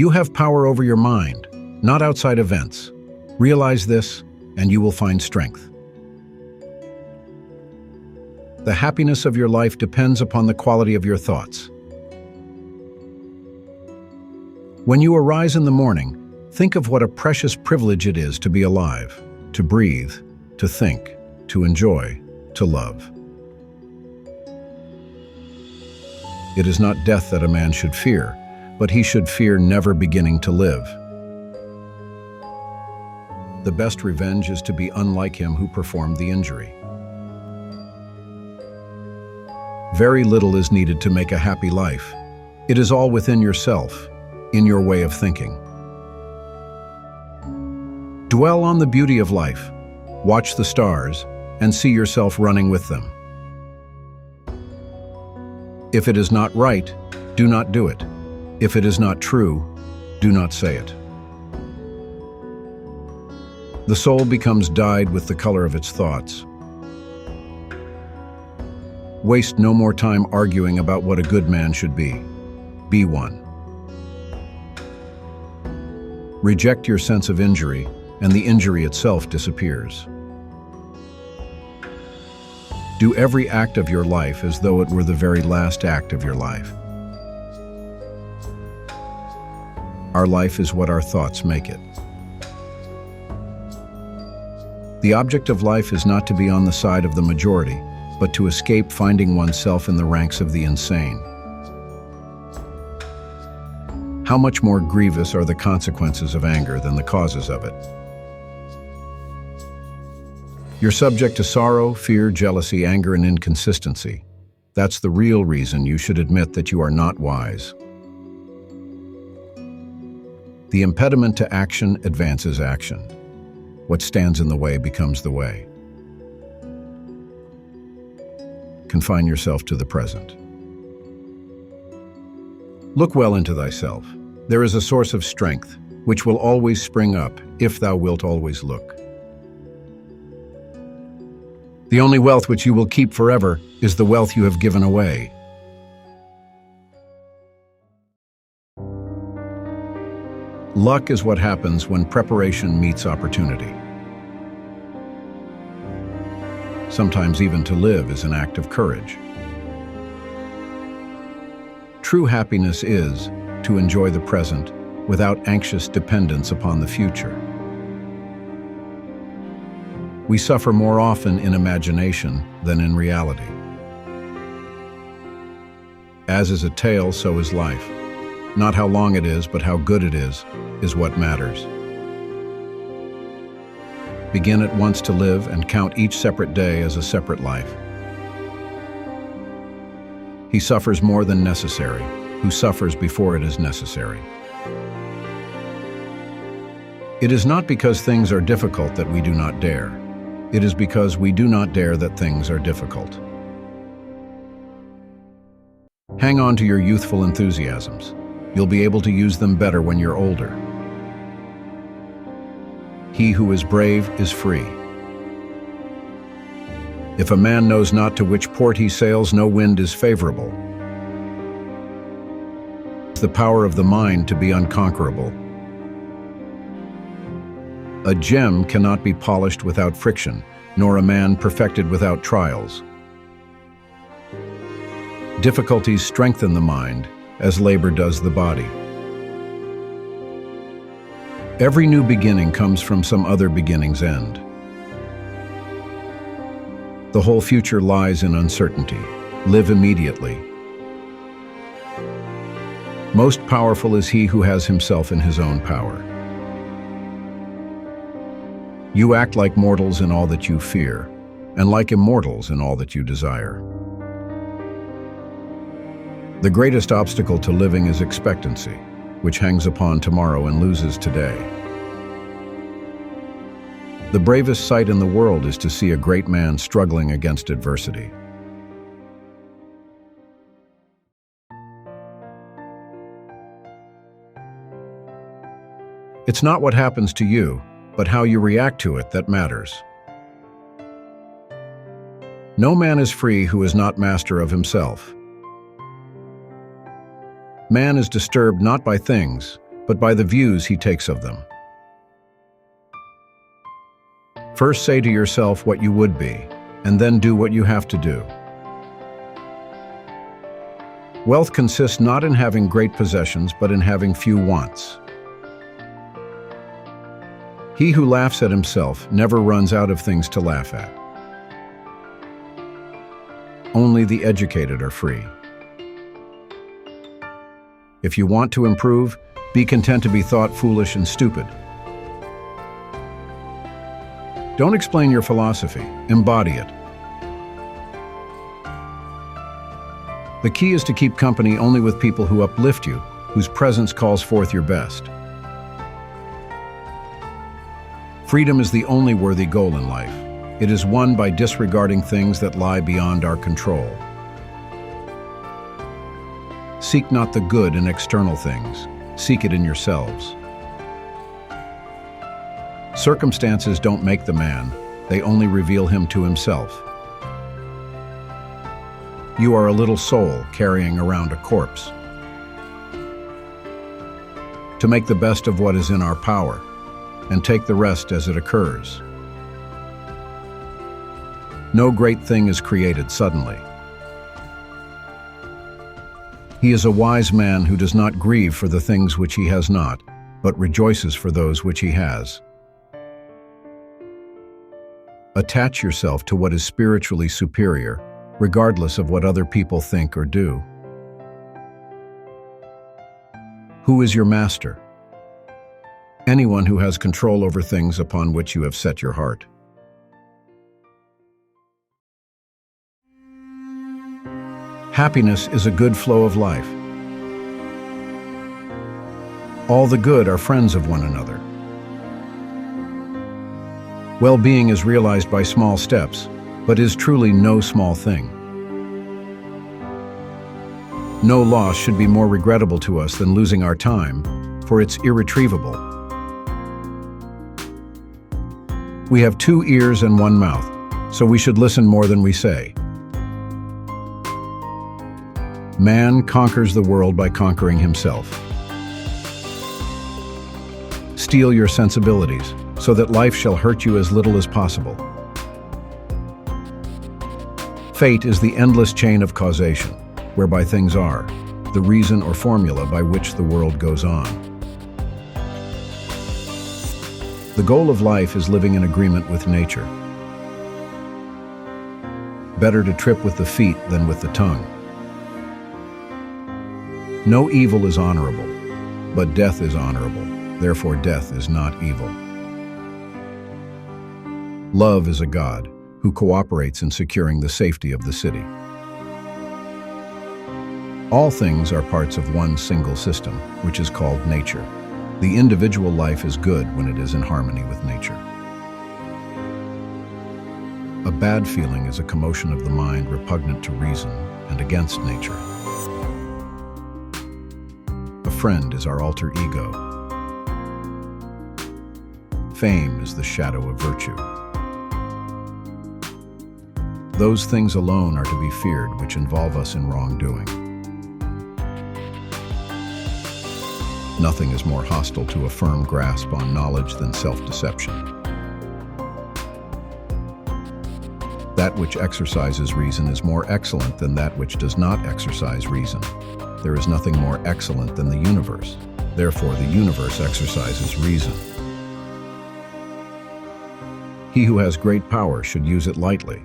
You have power over your mind, not outside events. Realize this, and you will find strength. The happiness of your life depends upon the quality of your thoughts. When you arise in the morning, think of what a precious privilege it is to be alive, to breathe, to think, to enjoy, to love. It is not death that a man should fear, but he should fear never beginning to live. The best revenge is to be unlike him who performed the injury. Very little is needed to make a happy life. It is all within yourself, in your way of thinking. Dwell on the beauty of life, watch the stars, and see yourself running with them. If it is not right, do not do it. If it is not true, do not say it. The soul becomes dyed with the color of its thoughts. Waste no more time arguing about what a good man should be. Be one. Reject your sense of injury, and the injury itself disappears. Do every act of your life as though it were the very last act of your life. Our life is what our thoughts make it. The object of life is not to be on the side of the majority, but to escape finding oneself in the ranks of the insane. How much more grievous are the consequences of anger than the causes of it? You're subject to sorrow, fear, jealousy, anger, and inconsistency. That's the real reason you should admit that you are not wise. The impediment to action advances action. What stands in the way becomes the way. Confine yourself to the present. Look well into thyself. There is a source of strength, which will always spring up, if thou wilt always look. The only wealth which you will keep forever is the wealth you have given away. Luck is what happens when preparation meets opportunity. Sometimes even to live is an act of courage. True happiness is to enjoy the present without anxious dependence upon the future. We suffer more often in imagination than in reality. As is a tale, so is life. Not how long it is, but how good it is what matters. Begin at once to live and count each separate day as a separate life. He suffers more than necessary, who suffers before it is necessary. It is not because things are difficult that we do not dare. It is because we do not dare that things are difficult. Hang on to your youthful enthusiasms. You'll be able to use them better when you're older. He who is brave is free. If a man knows not to which port he sails, no wind is favorable. It's the power of the mind to be unconquerable. A gem cannot be polished without friction, nor a man perfected without trials. Difficulties strengthen the mind, as labor does the body. Every new beginning comes from some other beginning's end. The whole future lies in uncertainty. Live immediately. Most powerful is he who has himself in his own power. You act like mortals in all that you fear, and like immortals in all that you desire. The greatest obstacle to living is expectancy, which hangs upon tomorrow and loses today. The bravest sight in the world is to see a great man struggling against adversity. It's not what happens to you, but how you react to it that matters. No man is free who is not master of himself. Man is disturbed not by things, but by the views he takes of them. First say to yourself what you would be, and then do what you have to do. Wealth consists not in having great possessions, but in having few wants. He who laughs at himself never runs out of things to laugh at. Only the educated are free. If you want to improve, be content to be thought foolish and stupid. Don't explain your philosophy, embody it. The key is to keep company only with people who uplift you, whose presence calls forth your best. Freedom is the only worthy goal in life. It is won by disregarding things that lie beyond our control. Seek not the good in external things, seek it in yourselves. Circumstances don't make the man, they only reveal him to himself. You are a little soul carrying around a corpse. To make the best of what is in our power, and take the rest as it occurs. No great thing is created suddenly. He is a wise man who does not grieve for the things which he has not, but rejoices for those which he has. Attach yourself to what is spiritually superior, regardless of what other people think or do. Who is your master? Anyone who has control over things upon which you have set your heart. Happiness is a good flow of life. All the good are friends of one another. Well-being is realized by small steps, but is truly no small thing. No loss should be more regrettable to us than losing our time, for it's irretrievable. We have 2 ears and 1 mouth, so we should listen more than we say. Man conquers the world by conquering himself. Steel your sensibilities, so that life shall hurt you as little as possible. Fate is the endless chain of causation, whereby things are, the reason or formula by which the world goes on. The goal of life is living in agreement with nature. Better to trip with the feet than with the tongue. No evil is honorable, but death is honorable, therefore death is not evil. Love is a god who cooperates in securing the safety of the city. All things are parts of one single system, which is called nature. The individual life is good when it is in harmony with nature. A bad feeling is a commotion of the mind repugnant to reason and against nature. A friend is our alter ego. Fame is the shadow of virtue. Those things alone are to be feared which involve us in wrongdoing. Nothing is more hostile to a firm grasp on knowledge than self-deception. That which exercises reason is more excellent than that which does not exercise reason. There is nothing more excellent than the universe. Therefore, the universe exercises reason. He who has great power should use it lightly.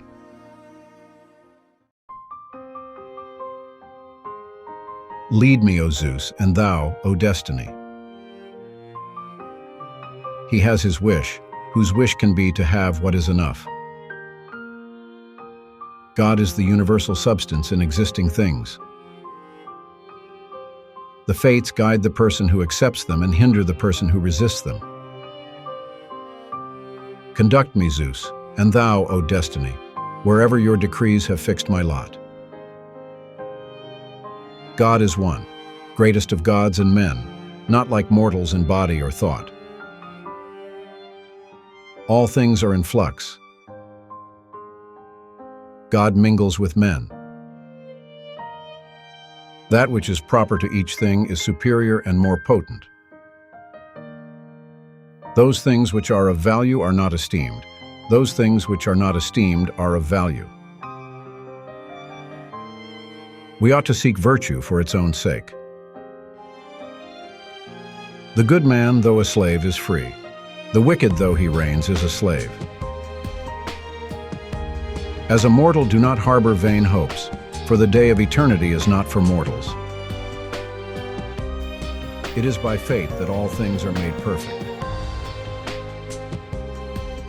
Lead me, O Zeus, and thou, O Destiny. He has his wish, whose wish can be to have what is enough. God is the universal substance in existing things. The fates guide the person who accepts them and hinder the person who resists them. Conduct me, Zeus, and thou, O Destiny, wherever your decrees have fixed my lot. God is one, greatest of gods and men, not like mortals in body or thought. All things are in flux. God mingles with men. That which is proper to each thing is superior and more potent. Those things which are of value are not esteemed. Those things which are not esteemed are of value. We ought to seek virtue for its own sake. The good man, though a slave, is free. The wicked, though he reigns, is a slave. As a mortal, do not harbor vain hopes, for the day of eternity is not for mortals. It is by faith that all things are made perfect.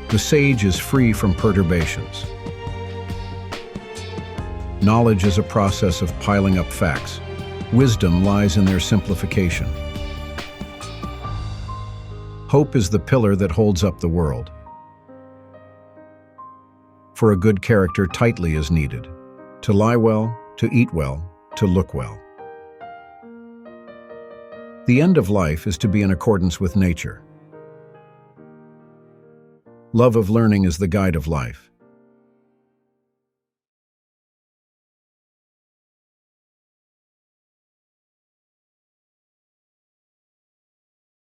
The sage is free from perturbations. Knowledge is a process of piling up facts. Wisdom lies in their simplification. Hope is the pillar that holds up the world. For a good character, tightly is needed. To lie well, to eat well, to look well. The end of life is to be in accordance with nature. Love of learning is the guide of life.